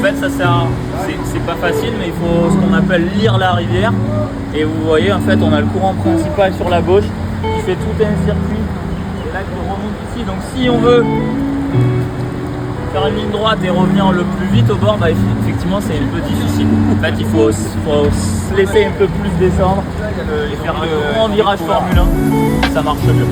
fait, ça sert. C'est pas facile, mais il faut ce qu'on appelle lire la rivière. Et vous voyez, en fait, on a le courant principal sur la gauche qui fait tout un circuit. Et là, qui remonte ici. Donc, si on veut faire une ligne droite et revenir le plus vite au bord, bah, effectivement, c'est un peu difficile. En fait, il faut se laisser un peu plus descendre et faire un grand virage Formule 1. Ça marche mieux.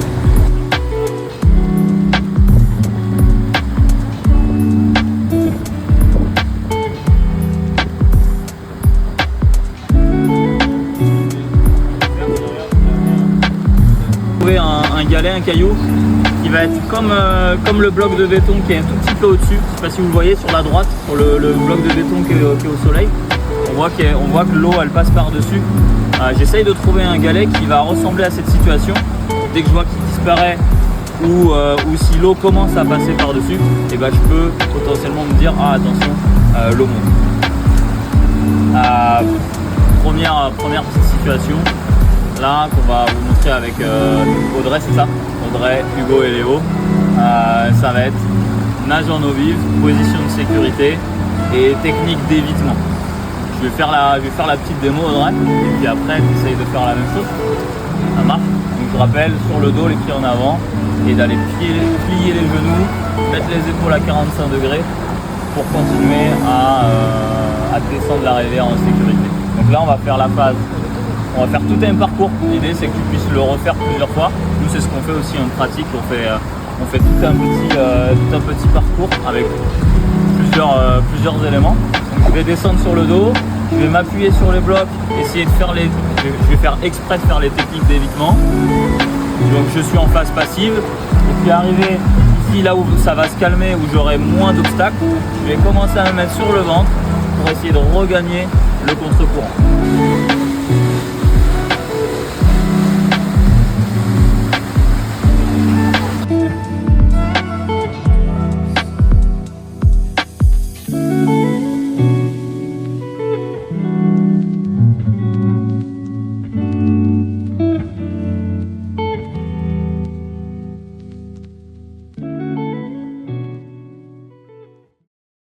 Un galet, un caillou qui va être comme le bloc de béton qui est un tout petit peu au-dessus. Je ne sais pas si vous le voyez sur la droite, sur le bloc de béton qui est au soleil. On voit que l'eau elle passe par-dessus. J'essaye de trouver un galet qui va ressembler à cette situation. Dès que je vois qu'il disparaît ou si l'eau commence à passer par-dessus, et ben, je peux potentiellement me dire ah attention, l'eau monte. Première petite situation. Là qu'on va vous montrer avec Audrey, c'est ça? Audrey, Hugo et Léo. Ça va être nage en eau vive, position de sécurité et technique d'évitement. Je vais faire la petite démo, Audrey, et puis après tu essayes de faire la même chose. Ça marche? Donc je rappelle, sur le dos, les pieds en avant et d'aller plier les genoux, mettre les épaules à 45 degrés pour continuer à descendre la rivière en sécurité. Donc là on va faire la phase. On va faire tout un parcours. L'idée c'est que tu puisses le refaire plusieurs fois. Nous c'est ce qu'on fait aussi en pratique. On fait tout un petit parcours avec plusieurs éléments. Donc, je vais descendre sur le dos, je vais m'appuyer sur les blocs, essayer de faire je vais faire exprès de faire les techniques d'évitement. Donc je suis en phase passive. Et puis arrivé ici là où ça va se calmer, où j'aurai moins d'obstacles, je vais commencer à me mettre sur le ventre pour essayer de regagner le contre-courant.